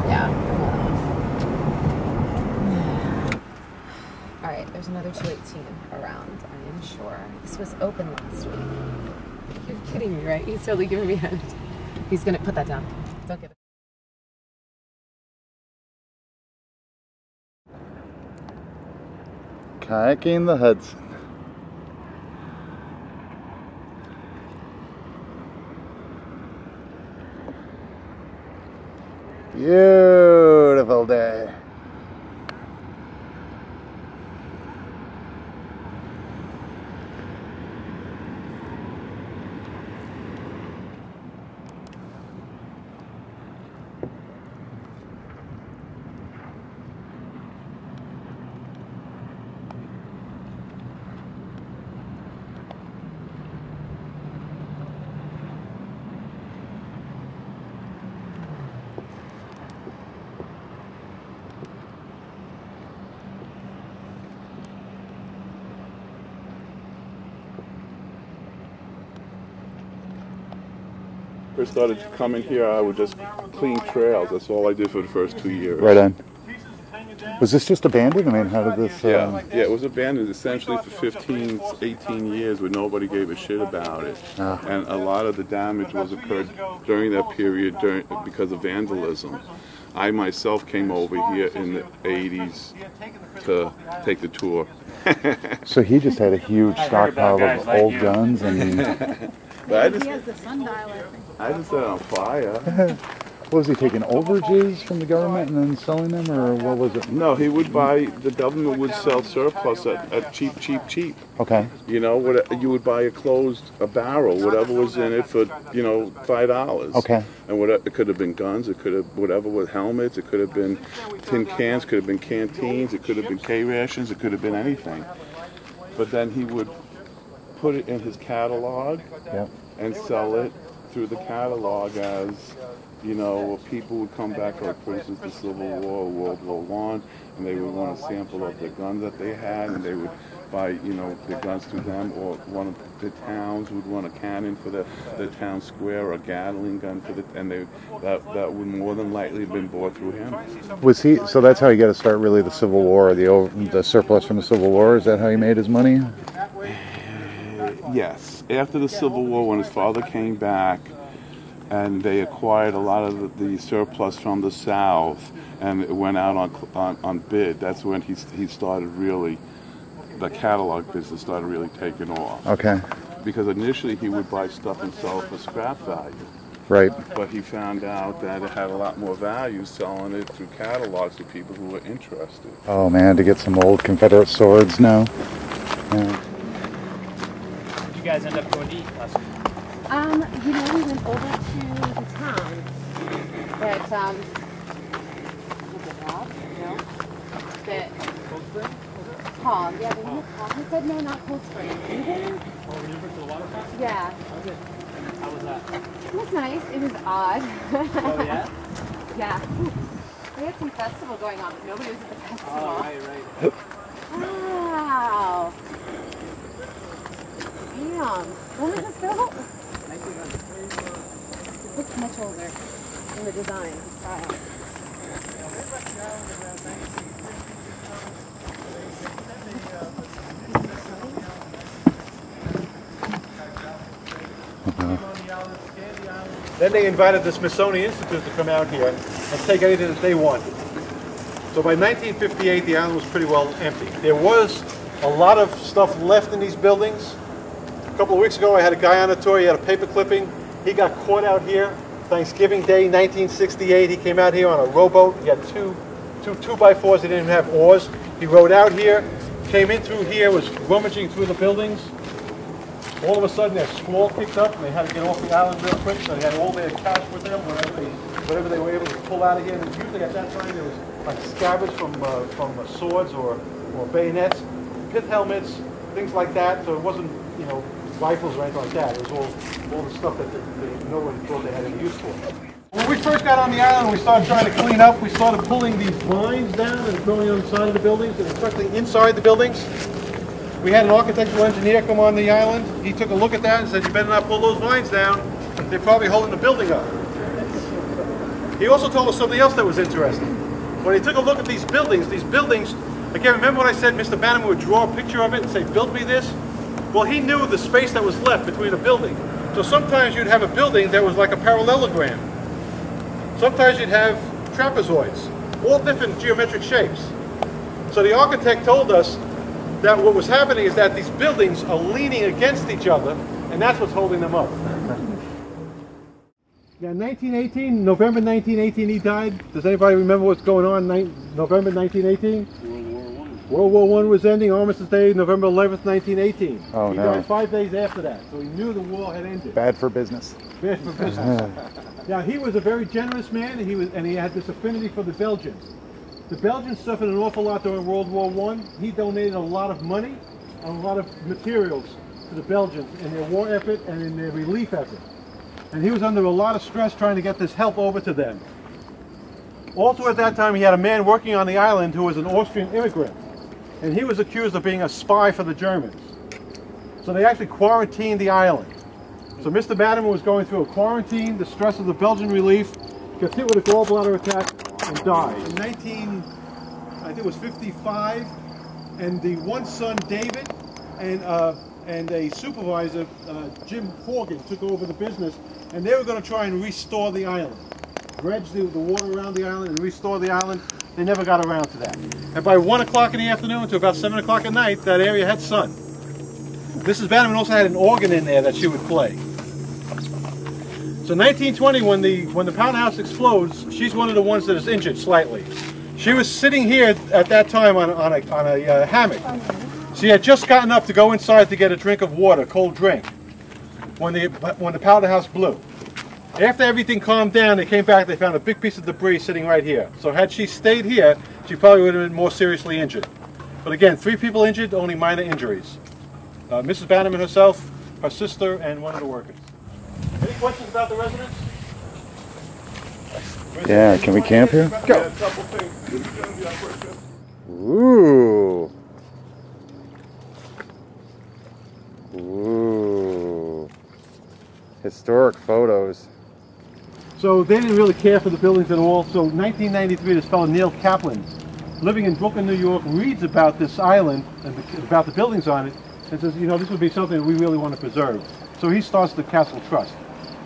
Yeah. All right, there's another 218 around, I am sure. This was open last week. You're kidding me, right? He's totally giving me a hand. He's gonna put that down. Don't get it. Kayaking the Hudson. Beautiful day. First started coming here, I would just clean trails. That's all I did for the first 2 years. Right on. Was this just abandoned? I mean, how did this... Yeah, it was abandoned essentially for 15, 18 years where nobody gave a shit about it. And a lot of the damage was occurred during that period because of vandalism. I myself came over here in the 80s to take the tour. So he just had a huge stockpile of old guns and... But He has the sundial, I think. I just set it on fire. What was he taking, overages from the government and then selling them, or what was it? No, he would buy, the government would sell surplus at cheap. Okay. You know, what you would buy a barrel, whatever was in it for, you know, $5. Okay. And it could have been guns, it could have, whatever with helmets, it could have been tin cans, could have been canteens, it could have been K-rations, it could have been anything. But then he would put it in his catalog and sell it through the catalog as, you know, people would come back, like for instance the Civil War, World War I, and they would want a sample of the guns that they had, and they would buy, you know, the guns to them, or one of the towns would want a cannon for the town square, or a Gatling gun for the, and that would more than likely have been bought through him. Was he, so that's how he got to start, really, the Civil War, the surplus from the Civil War? Is that how he made his money? Yes. After the Civil War, when his father came back, and they acquired a lot of the surplus from the South, and it went out on bid. That's when he started really, the catalog business started really taking off. Okay. Because initially he would buy stuff and sell it for scrap value. Right. But he found out that it had a lot more value selling it through catalogs to people who were interested. Oh man, to get some old Confederate swords now. Yeah. Did you guys end up going to eat last week? You know, we went over to the town, but, was it Rob? No? That, Cold Spring? Paul, yeah, they went Paul. He said, no, not Cold Spring. You there? Oh, were you over to the waterfront? Yeah. How was it? How was that? It was nice. It was odd. Oh, yeah? Yeah. We had some festival going on, but nobody was at the festival. Oh, right. Wow. Damn. When was this built? It looks much older in the design, the style. Then they invited the Smithsonian Institute to come out here and take anything that they wanted. So by 1958, the island was pretty well empty. There was a lot of stuff left in these buildings. A couple of weeks ago, I had a guy on a tour. He had a paper clipping. He got caught out here. Thanksgiving Day, 1968. He came out here on a rowboat. He had two 2x4s. He didn't even have oars. He rowed out here, came in through here, was rummaging through the buildings. All of a sudden, their squall kicked up, and they had to get off the island real quick. So they had all their cash with them, whatever they were able to pull out of here. And usually at that time, there was like scabbards from swords or bayonets, pith helmets, things like that. So it wasn't, you know, rifles or anything like that. It was all the stuff that nobody thought they had any use for. When we first got on the island, we started trying to clean up. We started pulling these lines down and throwing them on the side of the buildings, and especially inside the buildings. We had an architectural engineer come on the island. He took a look at that and said, "You better not pull those lines down. They're probably holding the building up." He also told us something else that was interesting. When he took a look at these buildings, again, remember when I said Mr. Bannerman would draw a picture of it and say, build me this? Well, he knew the space that was left between a building. So sometimes you'd have a building that was like a parallelogram. Sometimes you'd have trapezoids, all different geometric shapes. So the architect told us that what was happening is that these buildings are leaning against each other, and that's what's holding them up. Yeah, 1918, November 1918 he died. Does anybody remember what's going on in November 1918? World War I was ending, Armistice Day, November 11th, 1918. Oh, he died 5 days after that, so he knew the war had ended. Bad for business. Bad for business. Yeah, he was a very generous man, and he had this affinity for the Belgians. The Belgians suffered an awful lot during World War I. He donated a lot of money and a lot of materials to the Belgians in their war effort and in their relief effort. And he was under a lot of stress trying to get this help over to them. Also at that time, he had a man working on the island who was an Austrian immigrant. And he was accused of being a spy for the Germans. So they actually quarantined the island. So Mr. Bannerman was going through a quarantine, the stress of the Belgian relief, gets hit with a gallbladder attack, and dies. In I think it was 55, and the one son, David, and a supervisor, Jim Horgan, took over the business, and they were going to try and restore the island. Dredge the water around the island and restore the island. They never got around to that. And by 1 o'clock in the afternoon to about 7 o'clock at night, that area had sun. Mrs. Bannerman also had an organ in there that she would play. So 1920, when the powerhouse explodes, she's one of the ones that is injured slightly. She was sitting here at that time on a hammock. She had just gotten up to go inside to get a drink of water, cold drink, when the powerhouse blew. After everything calmed down, they came back, they found a big piece of debris sitting right here. So had she stayed here, she probably would have been more seriously injured. But again, 3 people injured, only minor injuries. Mrs. Bannerman herself, her sister, and one of the workers. Any questions about the residence? Yeah, can we camp here? Go! Ooh! Ooh! Historic photos. So they didn't really care for the buildings at all. So 1993, this fellow Neil Kaplan, living in Brooklyn, New York, reads about this island and about the buildings on it, and says, you know, this would be something we really want to preserve. So he starts the Castle Trust.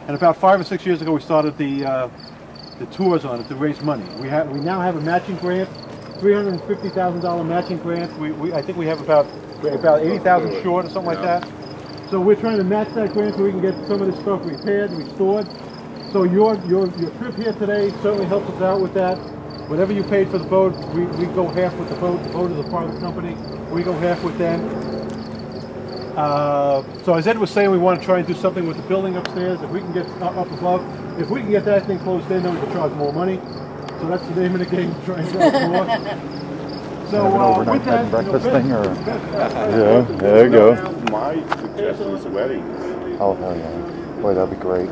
And about 5 or 6 years ago, we started the tours on it to raise money. We now have a matching grant, $350,000 matching grant. I think we have about 80,000 short or something like that. So we're trying to match that grant so we can get some of this stuff repaired, restored. So your trip here today certainly helps us out with that. Whatever you paid for the boat, we go half with the boat. The boat is a private company. We go half with them. So as Ed was saying, we want to try and do something with the building upstairs. If we can get up above, if we can get that thing closed in, then we can charge more money. So that's the name of the game, try and charge more. So with that, breakfast thing, or yeah, there you go. My suggestion is a wedding. Oh hell yeah! Boy, that'd be great.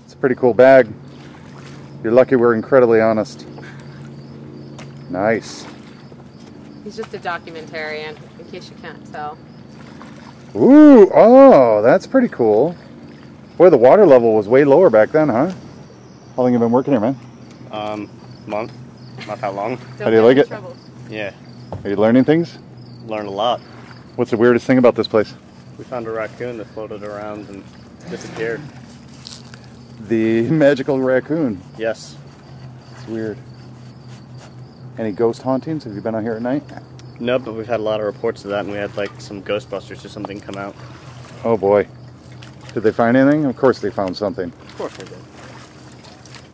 It's a pretty cool bag. You're lucky we're incredibly honest. Nice. He's just a documentarian, in case you can't tell. Ooh, oh, that's pretty cool. Boy, the water level was way lower back then, huh? How long have you been working here, man? Month. Not that long. How do you like it? Yeah. Are you learning things? Learned a lot. What's the weirdest thing about this place? We found a raccoon that floated around and disappeared. The magical raccoon. Yes. It's weird. Any ghost hauntings? Have you been out here at night? No, but we've had a lot of reports of that, and we had like some Ghostbusters or something come out. Oh boy. Did they find anything? Of course they found something. Of course they did.